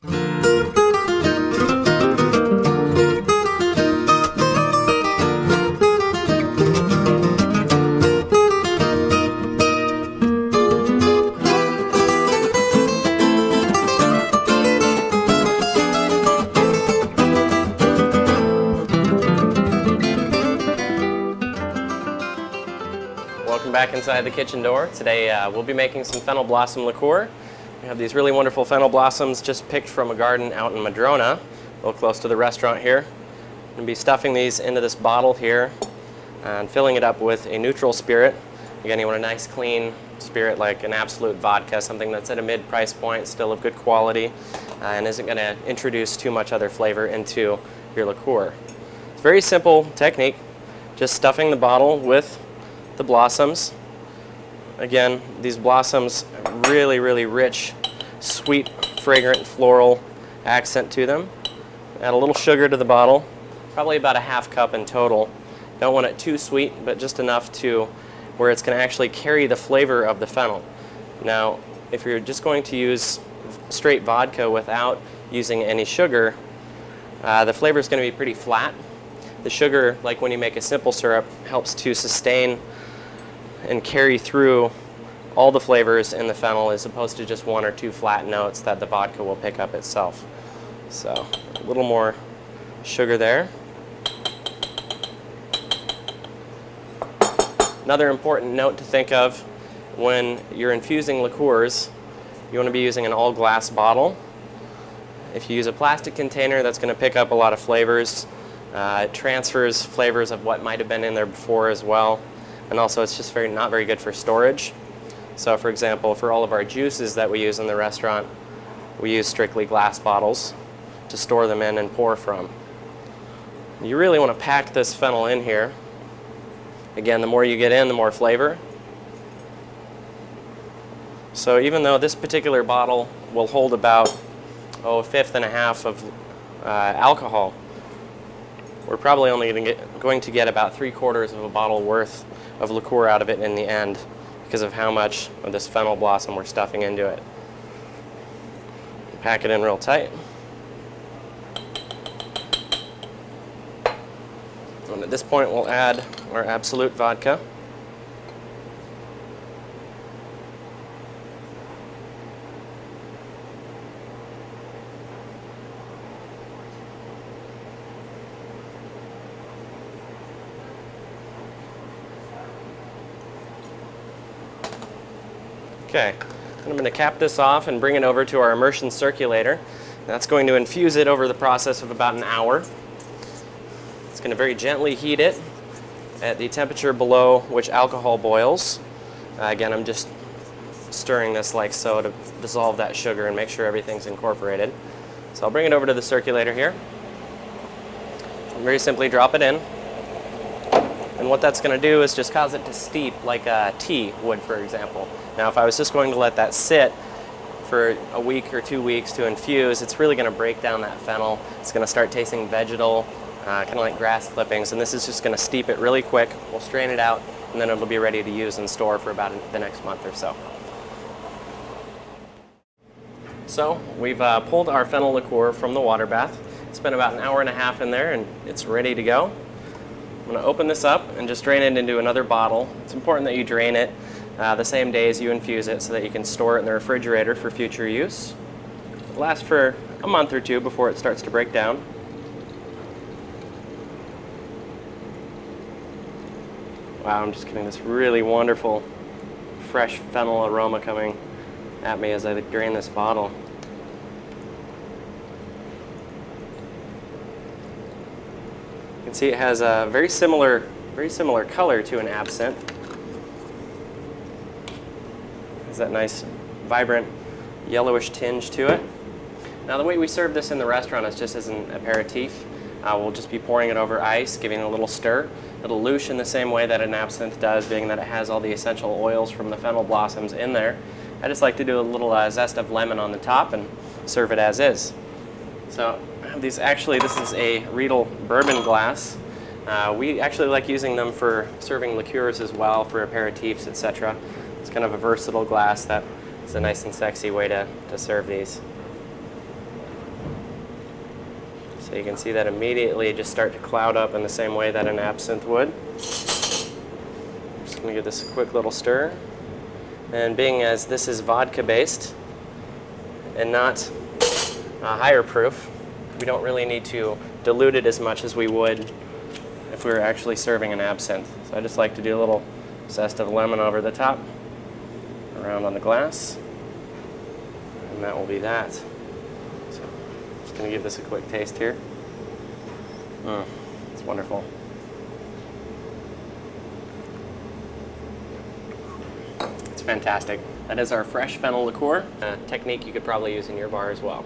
Welcome back inside the kitchen door. Today we'll be making some fennel blossom liqueur. We have these really wonderful fennel blossoms just picked from a garden out in Madrona, a little close to the restaurant here. I'm going to be stuffing these into this bottle here and filling it up with a neutral spirit. Again, you want a nice clean spirit like an Absolute vodka, something that's at a mid price point, still of good quality, and isn't going to introduce too much other flavor into your liqueur. It's a very simple technique, just stuffing the bottle with the blossoms. Again, these blossoms have really rich, sweet, fragrant, floral accent to them. Add a little sugar to the bottle, probably about a half cup in total. Don't want it too sweet, but just enough to where it's going to actually carry the flavor of the fennel. Now, if you're just going to use straight vodka without using any sugar, the flavor is going to be pretty flat. The sugar, like when you make a simple syrup, helps to sustain and carry through all the flavors in the fennel as opposed to just one or two flat notes that the vodka will pick up itself. So a little more sugar there. Another important note to think of when you're infusing liqueurs, you want to be using an all glass bottle. If you use a plastic container, that's going to pick up a lot of flavors. It transfers flavors of what might have been in there before as well. And also it's just not very good for storage. So for example, for all of our juices that we use in the restaurant, we use strictly glass bottles to store them in and pour from. You really want to pack this fennel in here. Again, the more you get in, the more flavor. So even though this particular bottle will hold about a fifth and a half of alcohol, we're probably only going to get about 3/4 of a bottle worth of liqueur out of it in the end because of how much of this fennel blossom we're stuffing into it. Pack it in real tight. And at this point we'll add our Absolute vodka. Okay, and I'm going to cap this off and bring it over to our immersion circulator. That's going to infuse it over the process of about an hour. It's going to very gently heat it at the temperature below which alcohol boils. Again, I'm just stirring this like so to dissolve that sugar and make sure everything's incorporated. So I'll bring it over to the circulator here. And very simply drop it in. And what that's going to do is just cause it to steep like a tea would, for example. Now, if I was just going to let that sit for a week or 2 weeks to infuse, it's really going to break down that fennel. It's going to start tasting vegetal, kind of like grass clippings, and this is just going to steep it really quick. We'll strain it out, and then it'll be ready to use and store for about the next month or so. So, we've pulled our fennel liqueur from the water bath. It's been about an hour and a half in there, and it's ready to go. I'm going to open this up and just drain it into another bottle. It's important that you drain it the same day as you infuse it so that you can store it in the refrigerator for future use. It'll last for a month or two before it starts to break down. Wow, I'm just getting this really wonderful fresh fennel aroma coming at me as I drain this bottle. You can see it has a very similar color to an absinthe. It has that nice, vibrant, yellowish tinge to it. Now the way we serve this in the restaurant is just as an aperitif. We'll just be pouring it over ice, giving it a little stir. It'll louche in the same way that an absinthe does, being that it has all the essential oils from the fennel blossoms in there. I just like to do a little zest of lemon on the top and serve it as is. So this is a Riedel bourbon glass. We actually like using them for serving liqueurs as well, for aperitifs, etc. It's kind of a versatile glass that is a nice and sexy way to serve these. So you can see that immediately just start to cloud up in the same way that an absinthe would. Just going to give this a quick little stir. And being as this is vodka based and not higher proof, we don't really need to dilute it as much as we would if we were actually serving an absinthe. So I just like to do a little zest of lemon over the top, around on the glass, and that will be that. So just going to give this a quick taste here. It's wonderful. It's fantastic. That is our fresh fennel liqueur, a technique you could probably use in your bar as well.